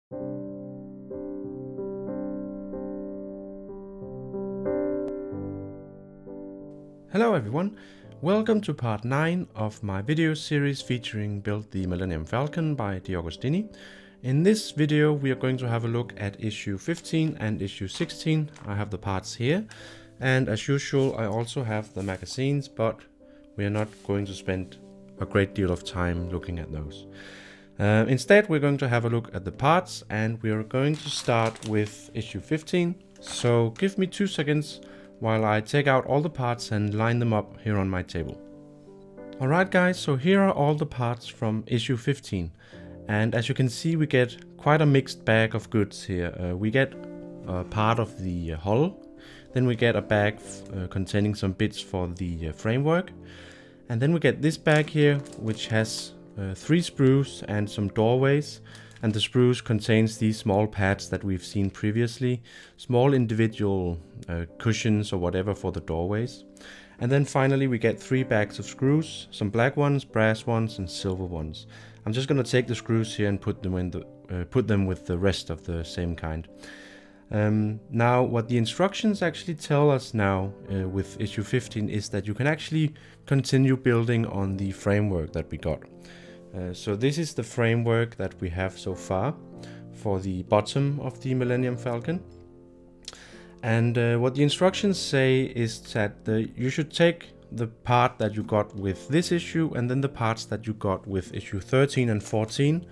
Hello everyone, welcome to part 9 of my video series featuring Build the Millennium Falcon by Agostini. In this video we are going to have a look at issue 15 and issue 16. I have the parts here, and as usual I also have the magazines, but we are not going to spend a great deal of time looking at those. Instead we're going to have a look at the parts, and we are going to start with issue 15. So give me 2 seconds while I take out all the parts and line them up here on my table. Alright guys, so here are all the parts from issue 15. And as you can see, we get quite a mixed bag of goods here. We get part of the hull, then we get a bag containing some bits for the framework. And then we get this bag here, which has 3 sprues and some doorways. And the sprues contains these small pads that we've seen previously, small individual cushions or whatever for the doorways. And then finally we get 3 bags of screws, some black ones, brass ones and silver ones. I'm just going to take the screws here and put them with the rest of the same kind. Now what the instructions actually tell us now with issue 15 is that you can actually continue building on the framework that we got. So this is the framework that we have so far for the bottom of the Millennium Falcon. And what the instructions say is that you should take the part that you got with this issue and then the parts that you got with issue 13 and 14,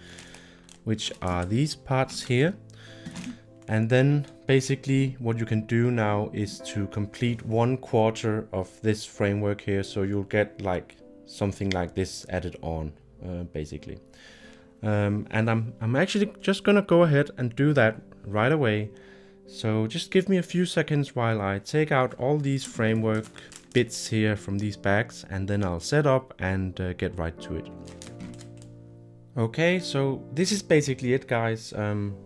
which are these parts here. And then basically what you can do now is to complete 1/4 of this framework here, so you'll get like something like this added on. Basically. And I'm actually just gonna go ahead and do that right away. So just give me a few seconds while I take out all these framework bits here from these bags, and then I'll set up and get right to it. Okay, so this is basically it guys.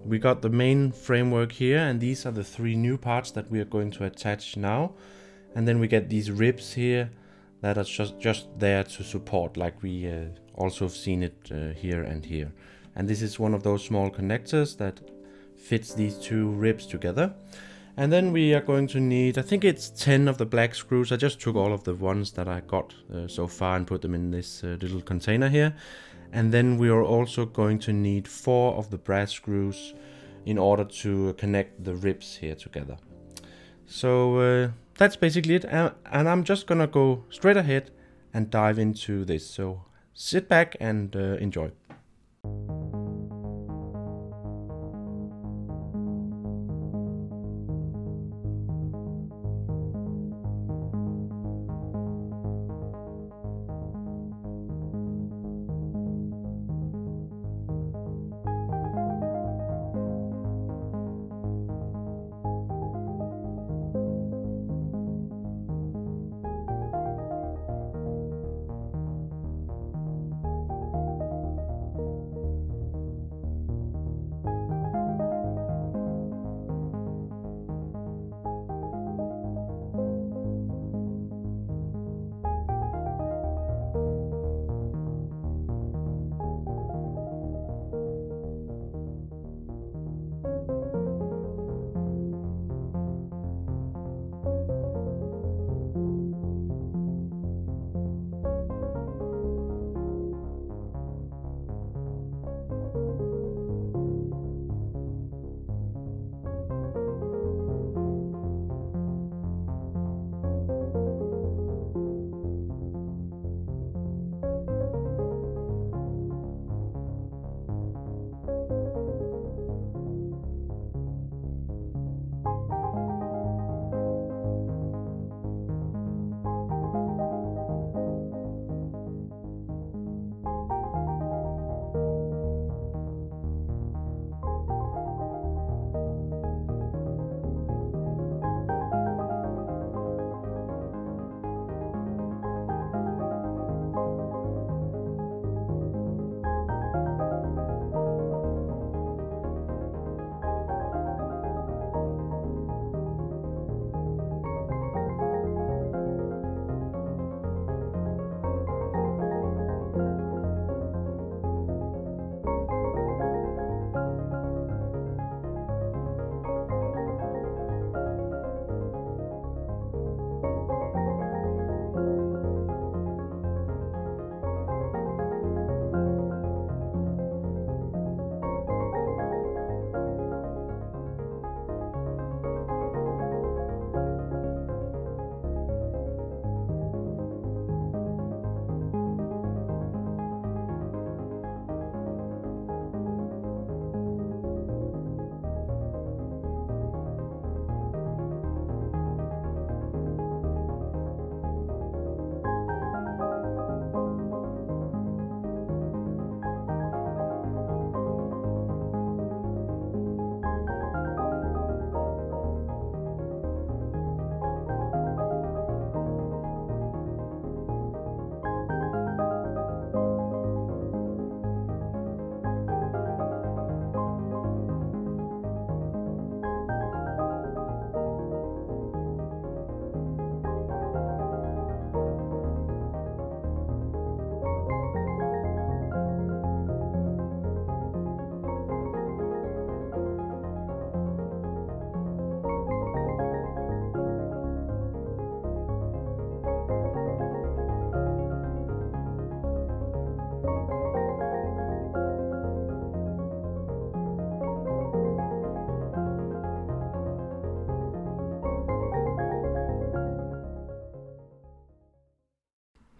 We got the main framework here, and these are the 3 new parts that we are going to attach now. And then we get these ribs here that are just there to support, like we also have seen it here and here. And this is one of those small connectors that fits these 2 ribs together. And then we are going to need, I think it's 10 of the black screws. I just took all of the ones that I got so far and put them in this little container here. And then we are also going to need 4 of the brass screws in order to connect the ribs here together. So that's basically it, and I'm just gonna go straight ahead and dive into this. So sit back and enjoy.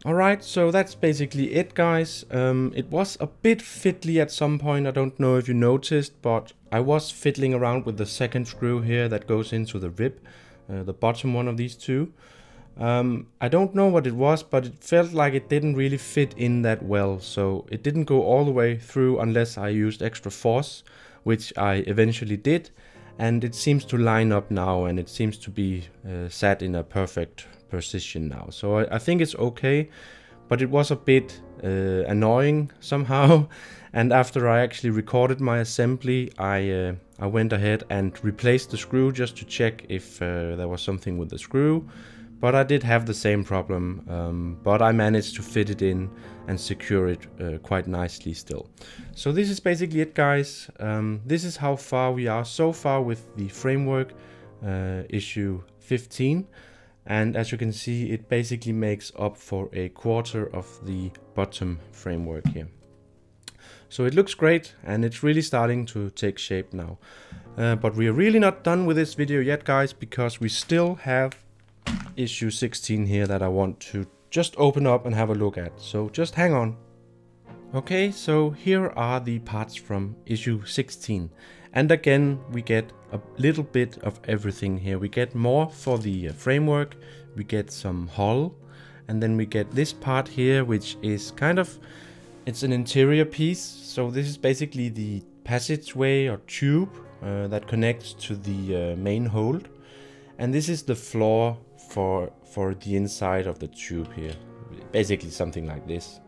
Alright, so that's basically it, guys. It was a bit fiddly at some point, I don't know if you noticed, but I was fiddling around with the second screw here that goes into the rib, the bottom one of these two. I don't know what it was, but it felt like it didn't really fit in that well, so it didn't go all the way through unless I used extra force, which I eventually did, and it seems to line up now, and it seems to be sat in a perfect position now. So I think it's okay, but it was a bit annoying somehow. And after I actually recorded my assembly, I went ahead and replaced the screw just to check if there was something with the screw. But I did have the same problem, but I managed to fit it in and secure it quite nicely still. So this is basically it, guys. This is how far we are so far with the framework, issue 15. And as you can see, it basically makes up for a quarter of the bottom framework here. So it looks great, and it's really starting to take shape now. But we are really not done with this video yet, guys, because we still have issue 16 here that I want to just open up and have a look at. So just hang on. Okay, so here are the parts from issue 16. And again, we get a little bit of everything here. We get more for the framework, we get some hull, and then we get this part here, which is kind of, it's an interior piece. So this is basically the passageway or tube that connects to the main hold. And this is the floor for the inside of the tube here. Basically something like this.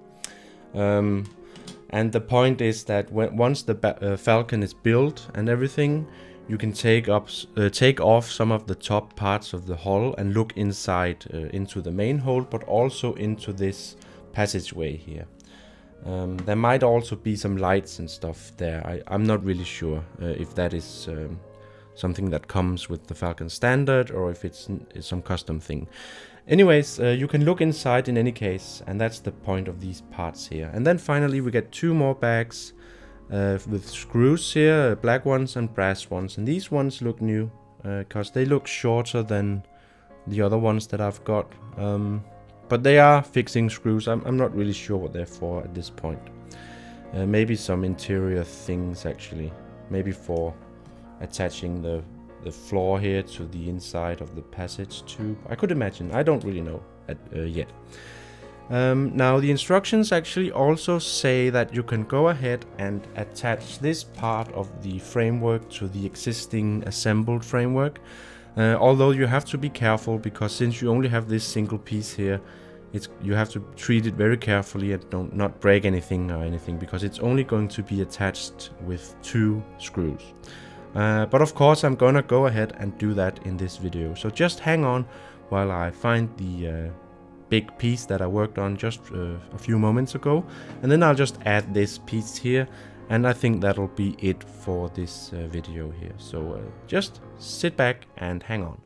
And the point is that once the Falcon is built and everything, you can take off some of the top parts of the hull and look inside into the main hold, but also into this passageway here. There might also be some lights and stuff there. I'm not really sure if that is something that comes with the Falcon standard or if it's some custom thing. Anyways, you can look inside in any case, and that's the point of these parts here. And then finally we get two more bags with screws here, black ones and brass ones. And these ones look new because they look shorter than the other ones that I've got. But they are fixing screws. I'm not really sure what they're for at this point. Maybe some interior things actually. Maybe for attaching the floor here to the inside of the passage tube. I could imagine. I don't really know yet. Now the instructions actually also say that you can go ahead and attach this part of the framework to the existing assembled framework. Although you have to be careful, because since you only have this single piece here, you have to treat it very carefully and not break anything or anything, because it's only going to be attached with 2 screws. But of course I'm gonna go ahead and do that in this video. So just hang on while I find the big piece that I worked on just a few moments ago. And then I'll just add this piece here. And I think that'll be it for this video here. So just sit back and hang on.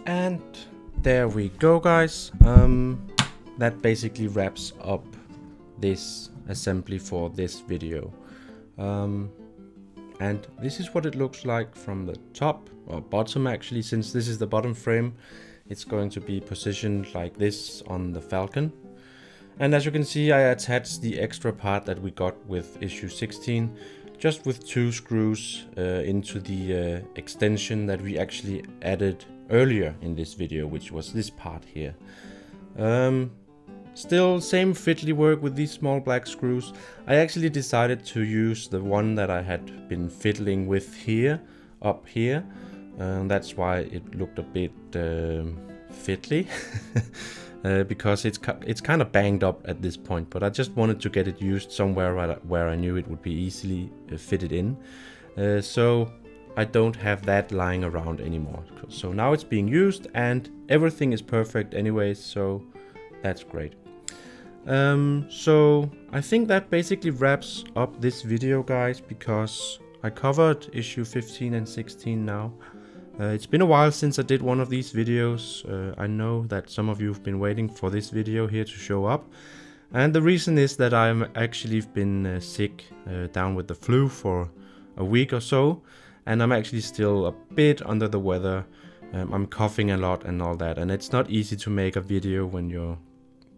And there we go, guys. That basically wraps up this assembly for this video. And this is what it looks like from the top, or bottom actually. Since this is the bottom frame, it's going to be positioned like this on the Falcon. And as you can see, I attached the extra part that we got with issue 16, just with 2 screws into the extension that we actually added earlier in this video, which was this part here. Still same fiddly work with these small black screws. I actually decided to use the one that I had been fiddling with here, up here. That's why it looked a bit fiddly because it's kind of banged up at this point, but I just wanted to get it used somewhere where I knew it would be easily fitted in, so I don't have that lying around anymore. So now it's being used and everything is perfect anyway, so that's great. So I think that basically wraps up this video, guys, because I covered issue 15 and 16 now. It's been a while since I did one of these videos. I know that some of you have been waiting for this video here to show up, and the reason is that I'm actually been sick, down with the flu for a week or so, and I'm actually still a bit under the weather. I'm coughing a lot and all that, and it's not easy to make a video when you're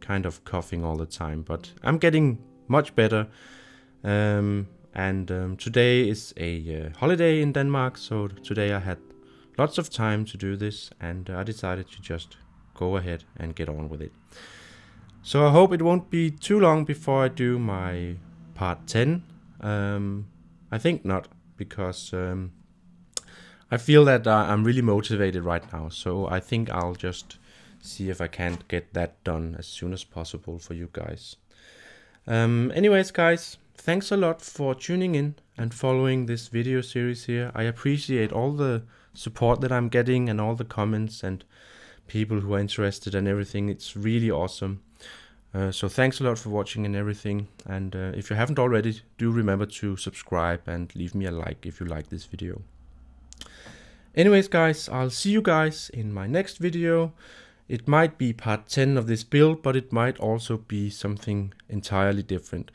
kind of coughing all the time, but I'm getting much better. Today is a holiday in Denmark, so today I had lots of time to do this, and I decided to just go ahead and get on with it. So I hope it won't be too long before I do my part 10. I think not, because I feel that I'm really motivated right now, so I think I'll just see if I can't get that done as soon as possible for you guys. Anyways, guys, thanks a lot for tuning in and following this video series here. I appreciate all the support that I'm getting and all the comments and people who are interested and everything. It's really awesome. So thanks a lot for watching and everything, and if you haven't already, do remember to subscribe and leave me a like if you like this video. Anyways, guys, I'll see you guys in my next video. It might be part 10 of this build, but it might also be something entirely different.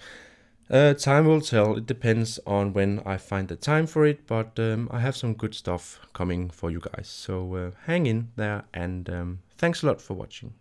Time will tell. It depends on when I find the time for it, but I have some good stuff coming for you guys. So hang in there, and thanks a lot for watching.